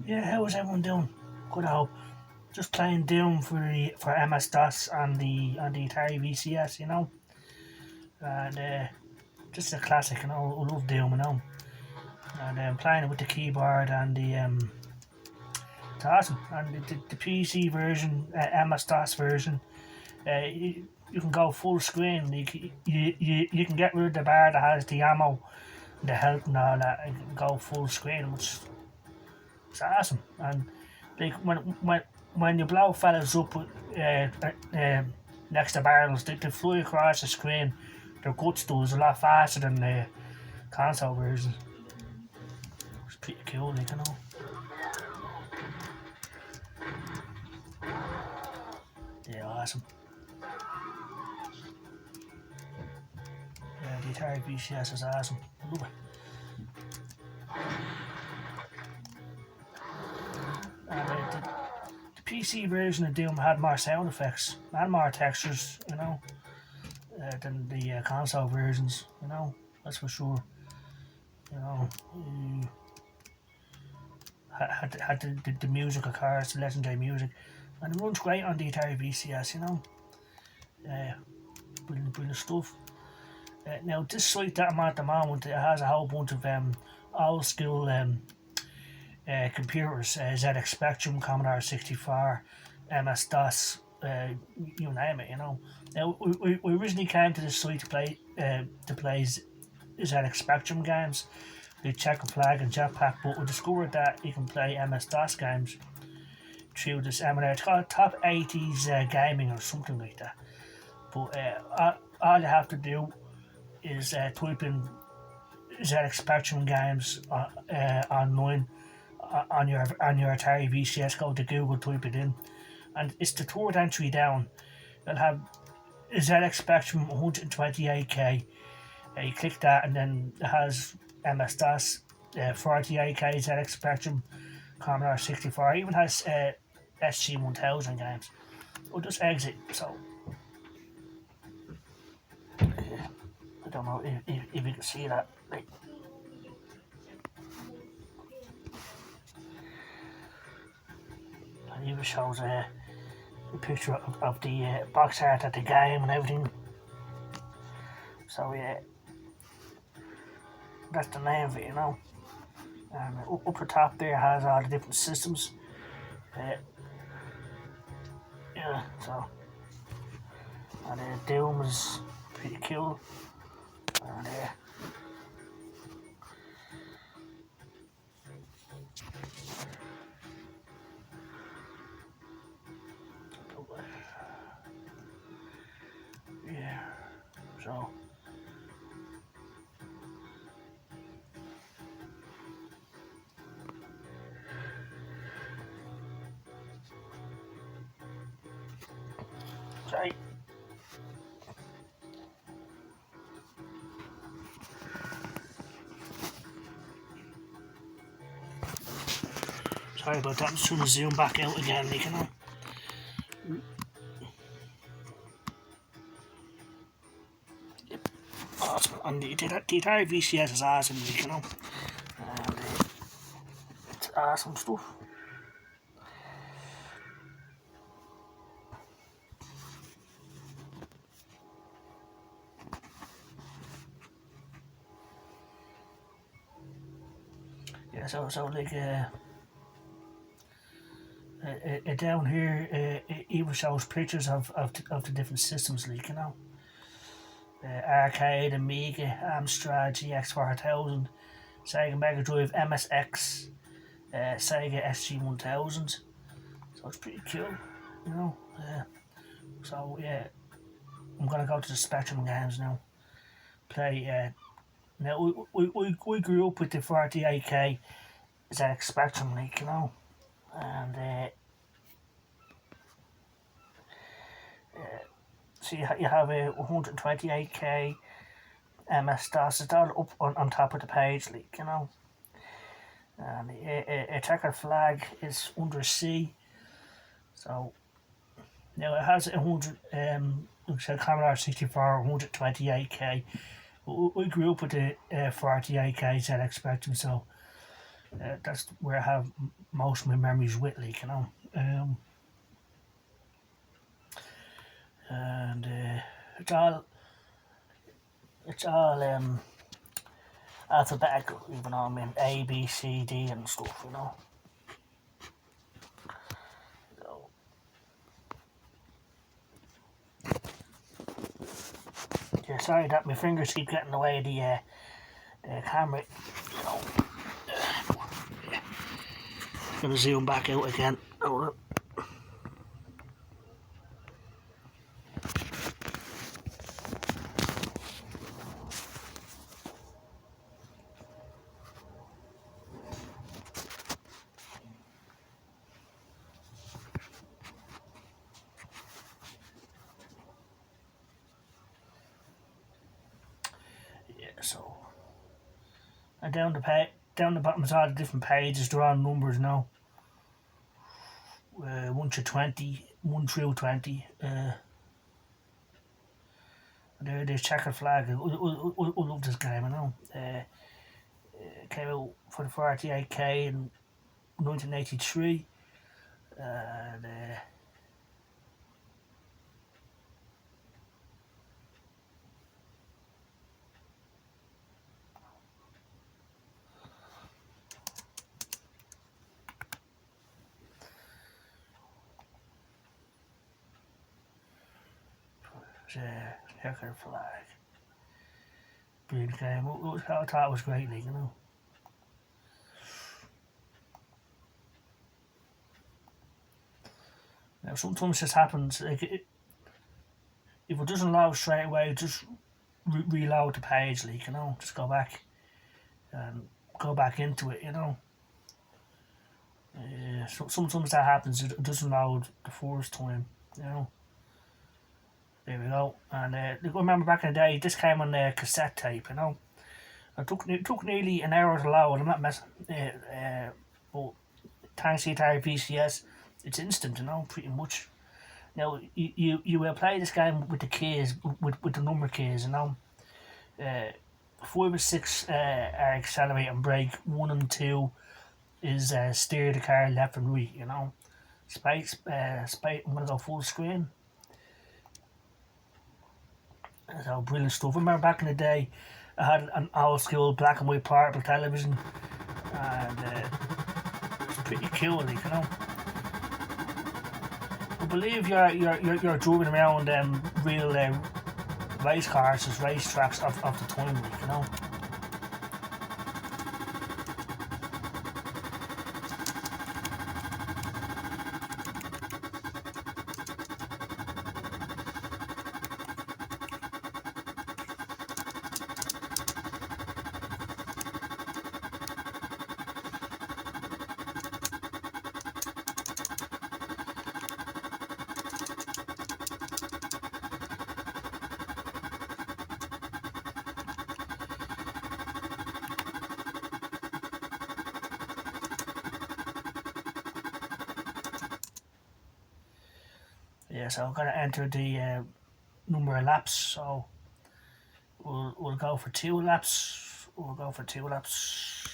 Yeah, how is everyone doing? Good, I hope. Just playing Doom for MS-DOS on the Atari VCS, and just a classic, I love Doom, and playing it with the keyboard and it's awesome. And the PC version, MS-DOS version, you can go full screen. You can get rid of the bar that has the ammo, the health, and all that, and go full screen, which is awesome. And like when you blow fellas up next to barrels, they fly across the screen. Their guts does a lot faster than the console version. It's pretty cool, Yeah, awesome. Yeah, the Atari VCS is awesome. I love it. And the PC version of Doom had more sound effects and more textures, than the console versions, that's for sure. You had the music, of course, the legendary music, and it runs great on the Atari VCS, brilliant stuff. Now, this site that I'm at the moment, it has a whole bunch of old school computers, ZX Spectrum, Commodore 64, MS-DOS, you name it, Now, we originally came to this site to play ZX Spectrum games, like Checker Flag and Jetpack, but we discovered that you can play MS-DOS games through this emulator. It's called Top 80s Gaming or something like that. But all you have to do is type in ZX Spectrum games online on your Atari VCS. Go to Google, type it in, and it's the third entry down. You'll have ZX Spectrum 128K. You click that, and then it has MS-DOS 48K ZX Spectrum, Commodore 64. It even has SG-1000 games. We'll just exit. So I don't know if you can see that. It even shows a picture of the box art at the game and everything. So yeah, that's the name of it, And up the top there has all the different systems. Yeah, so and Doom is pretty cool. And yeah, so sorry. Sorry about that, I'm just trying to zoom back out again, Awesome. And the Atari VCS is awesome, And it's awesome stuff. Yeah, so like down here, it even shows pictures of the different systems, Arcade, Amiga, Amstrad, GX4000, Sega Mega Drive, MSX, Sega SG-1000. So it's pretty cool, so yeah, I'm gonna go to the Spectrum games now. Play. Now we grew up with the 48K ZX Spectrum, and so you have a 128K MS-DOS. It's all up on top of the page, And a checker flag is under C. So now it has 100 Commodore 64 128K. We grew up with the 48K ZX Spectrum, so That's where I have most of my memories with, like, you know. And it's all it's all alphabetical, even though I mean A, B, C, D, and stuff, you know. So, yeah, sorry that my fingers keep getting away the camera, you know. Gonna zoom back out again. Oh, yeah, so. And down the bottom side of the different pages, there are numbers now. 1 to 20, 1 through 20. There's checkered flag. I love this game, I know. It came out for the 48K in 1983. And checkered flag. Brilliant game. I thought it was great, like, you know. Now, sometimes this happens, like, if it doesn't load straight away, just reload the page, like, you know. Just go back and go back into it, you know. So sometimes that happens, it doesn't load the first time, you know. There we go. And I remember back in the day, this came on cassette tape, you know. It took nearly an hour to load, I'm not messing. But thanks to the Atari VCS, it's instant, you know, pretty much. Now, you will play this game with the keys, with the number keys, you know. 5 and 6 are accelerate and brake, 1 and 2 is steer the car left and right, you know. Space, I'm going to go full screen. So brilliant stuff. I remember back in the day, I had an old school black and white portable television, and it was pretty cool, like, you know. I believe you're driving around real race cars, race tracks of the time, like, you know. Yeah, so I'm gonna enter the number of laps. So we'll go for 2 laps. We'll go for 2 laps.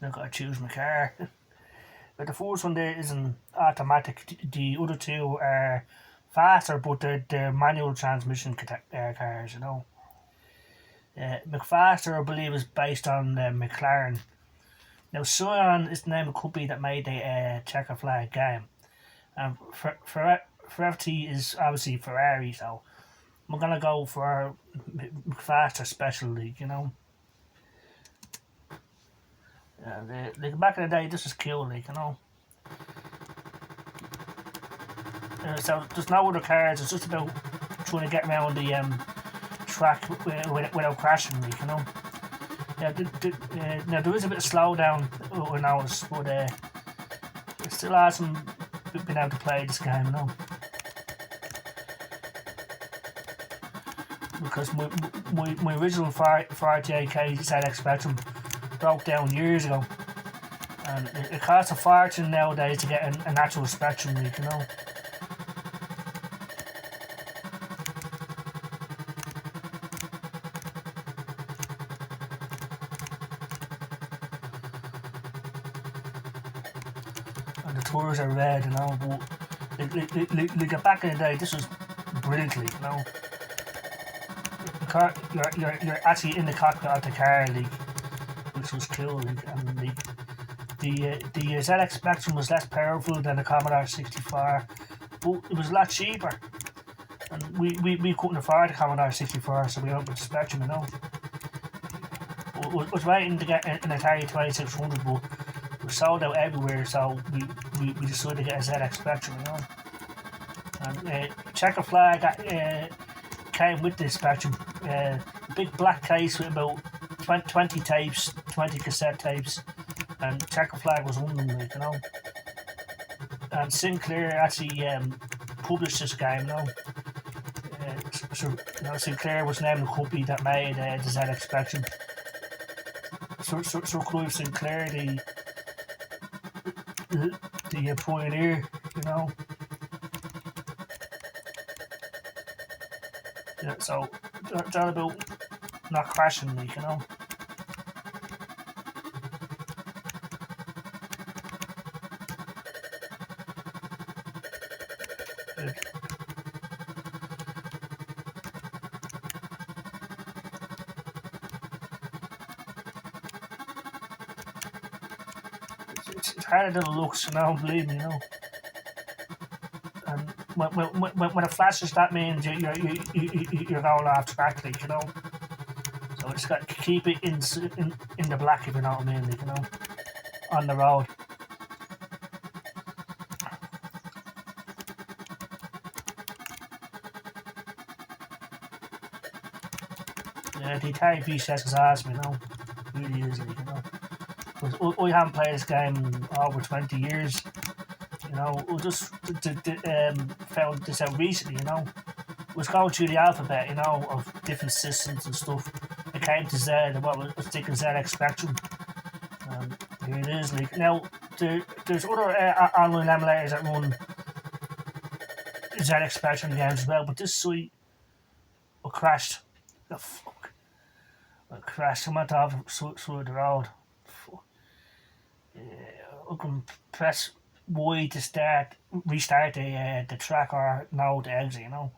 I've got to choose my car. But the first one there isn't automatic. The other 2 are faster, but they're manual transmission cars, you know. McFaster, I believe, is based on McLaren. Now, Scion is the name of the company that made the checker flag game. And Ferretti is obviously Ferrari, so I'm going to go for McFaster Special League, you know. Like back in the day, this was cool, like, you know. So there's no other cars, it's just about trying to get around the track without crashing, like, you know. Now there is a bit of slowdown, I noticed, but it's still awesome being able to play this game, you know. Because my original 48K ZX Spectrum broke down years ago, and it costs a fortune nowadays to get an actual Spectrum leak, you know. And the tours are red, you know. But like back in the day, this was brilliant, you know. You're actually in the cockpit of the car, which was cool, and the ZX Spectrum was less powerful than the Commodore 64, but it was a lot cheaper, and we couldn't afford the Commodore 64, so we went with the Spectrum, you know. Was waiting to get an Atari 2600, but it was sold out everywhere, so we decided to get a ZX Spectrum, you know. And checker flag came with this Spectrum. A big black case with about 20 tapes, 20 cassette tapes, and checker flag was one of them, like, you know. And Sinclair actually published this game, you know. So you know, Sinclair was named the company that made the ZX Spectrum. Sir Clive Sinclair, the pioneer, you know. Yeah, so it's all about not crashing, like, you know. It's harder than it looks, you know, believe me, you know. And when it flashes, that means you're going off track, like, you know. So it's got to keep it in the black, if you know what I mean, like, you know, on the road. Yeah, the Atari VCS is awesome, you know. It really is, like, you know. But I haven't played this game in over 20 years. You know, we just found this out recently, you know. It was going through the alphabet, you know, of different systems and stuff. It came to Z, and what was thinking ZX Spectrum. Here it is. Like, now, there's other online emulators that run ZX Spectrum games as well, but this site crashed. The fuck? It crashed. I went off through the road. I can press Y to restart the track, or no to exit, you know.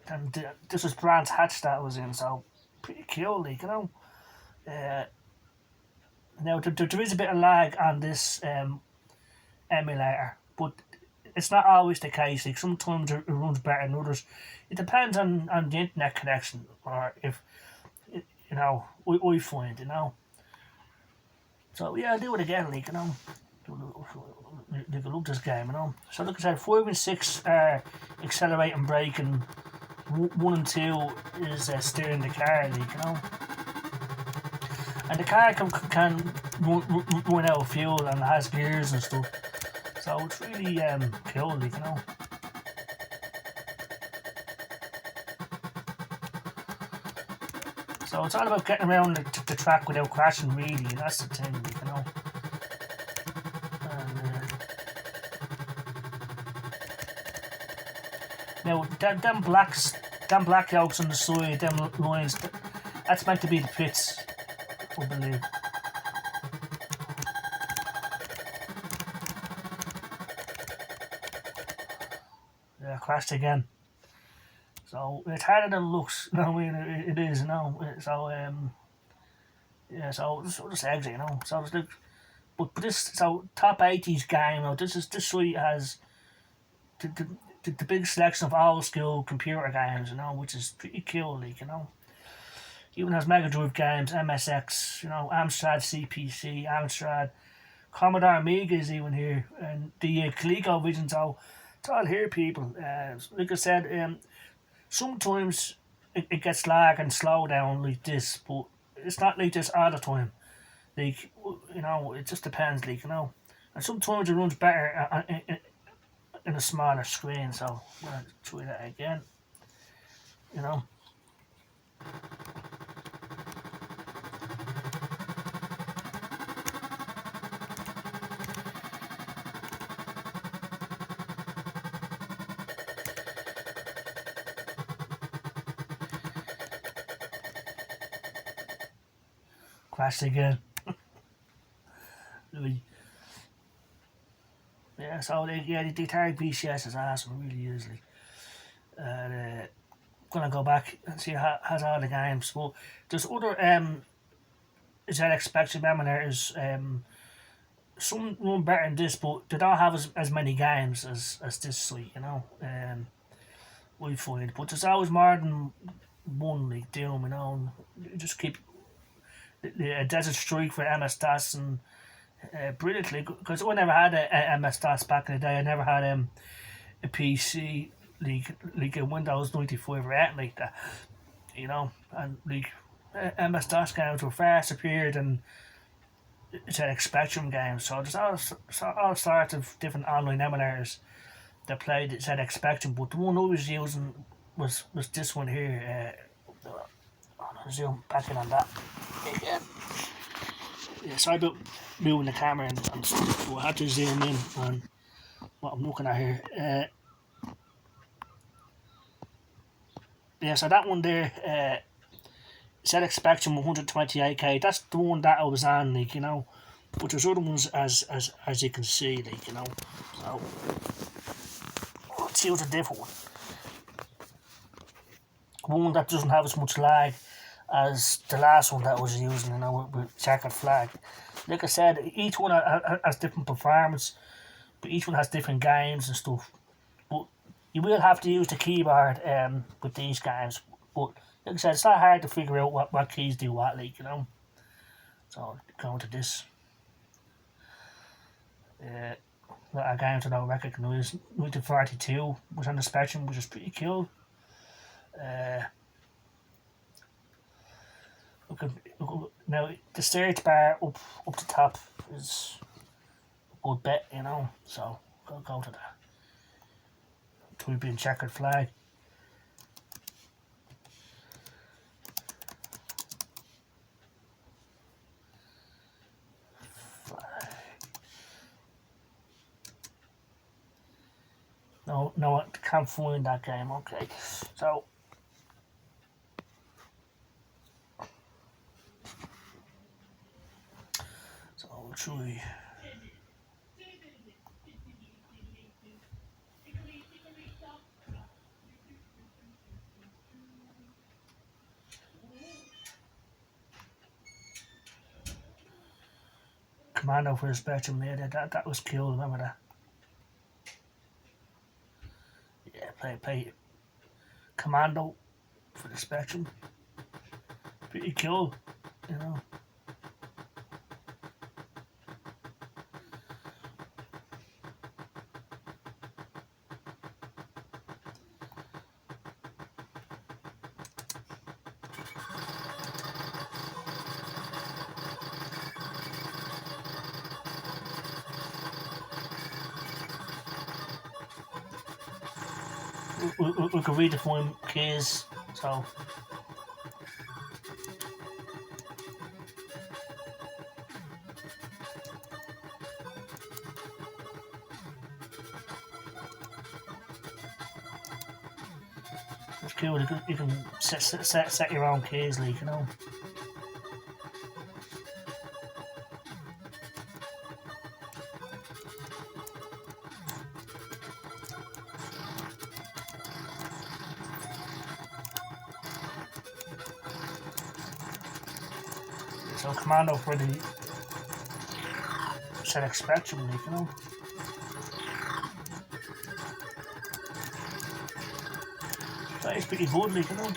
And this was Brands Hatch that was in, so pretty cool, like, you know. Now there is a bit of lag on this emulator, but it's not always the case. Like, sometimes it runs better than others. It depends on the internet connection, or if you know, I find, you know. So yeah, I'll do it again, like, you know. You can look this game, you know. So look, I said 5 and 6 are accelerate and brake, and 1 and 2 is steering the car, like, you know. And the car can run out of fuel, and it has gears and stuff. So it's really cool, like, you know. So it's all about getting around the track without crashing, really, and that's the thing, like, you know. Now, them black yolks on the side, them lines, that's meant to be the pits, I believe. Yeah, crashed again. So it's harder than it looks. No, I mean, it is, you know. So yeah, so just exit, you know. So it's like, but this, so top 80s game, you know, this site has the big selection of old school computer games, you know, which is pretty cool, like, you know. Even has Mega Drive games, MSX, you know, Amstrad CPC, Amstrad, Commodore Amiga is even here, and the ColecoVision. So it's all here, people. Like I said, sometimes it gets lag and slow down like this, but it's not like this all the time. Like, you know, it just depends, like, you know. And sometimes it runs better in a smaller screen, so I'm going to try that again, you know. crashed again. Yeah, so the Atari VCS is awesome, it really is. Like, gonna go back and see how has all the games. But there's other ZX Spectrum emulators. Some run better than this, but they don't have as many games as this site, you know. We find, but there's always more than one like Doom, you know. And you just keep the Desert Strike for MS DOS and brilliantly because I never had a MS DOS back in the day. I never had a PC like a Windows 95 or anything like that, you know. And like MS DOS games were far superior than ZX Spectrum games. So there's all sorts of different online emulators that played at ZX Spectrum, but the one I was using was this one here. I'll zoom back in on that again. Yeah, so I built moving the camera and stuff, so I had to zoom in on what I'm looking at here. Yeah, so that one there, ZX Spectrum 128K, that's the one that I was on, like, you know. But there's other ones as you can see, like, you know. So let's use a different one. One that doesn't have as much lag as the last one that I was using, you know, with checkered flag. Like I said, each one has different performance, but each one has different games and stuff. But you will have to use the keyboard with these games. But like I said, it's not hard to figure out what keys do what, like, you know. So going to this. A game I don't recognise. 1942 was on the Spectrum, which is pretty cool. Now the search bar up the top is a good bit, you know. So go to that. Type in checkered flag. No, I can't find that game. Okay, so I'll try. Commando for the Spectrum there. That was cool. Remember that? Yeah, play Commando for the Spectrum. Pretty cool, you know. We can redefine keys, so it's cool. You can set your own keys, like, you know. So Commando for the ZX Spectrum, like, you know. That is pretty good, like, you know.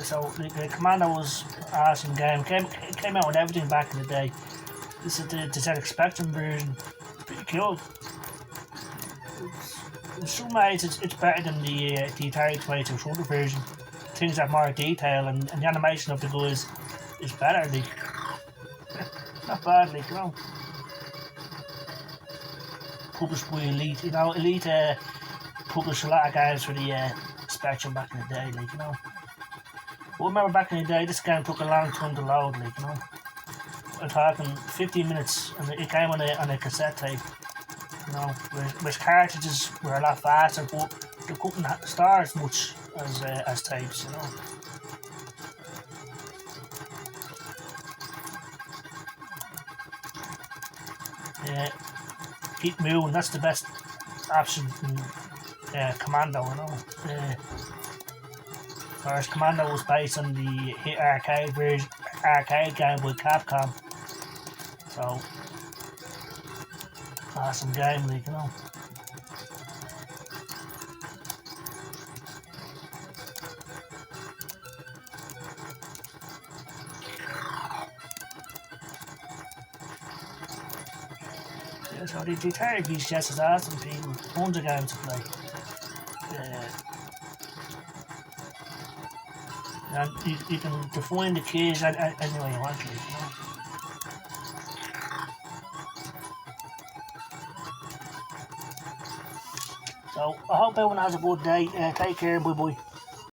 So the Commando was an awesome game. Came out with everything back in the day. This is the ZX Spectrum version. Pretty cool. In some ways, it's better than the Atari 2200 version. Things have more detail, and the animation of the guys is better. Like, not bad, like, you know. published by Elite. You know, Elite published a lot of games for the Spectrum back in the day, like, you know. But I remember back in the day, this game took a long time to load, like, you know. I'm talking 15 minutes, and it came on a cassette tape, you know, with cartridges were a lot faster, but they couldn't store as much as tapes, you know. Yeah, keep moving, that's the best option in Commando, you know. Whereas Commando was based on the hit arcade game with Capcom. So, awesome game, like, you know. Yeah, so the Atari VCS is awesome, people. Tons of games to play. And you can define the keys any way you want, like, you know. So I hope everyone has a good day. Take care, bye bye.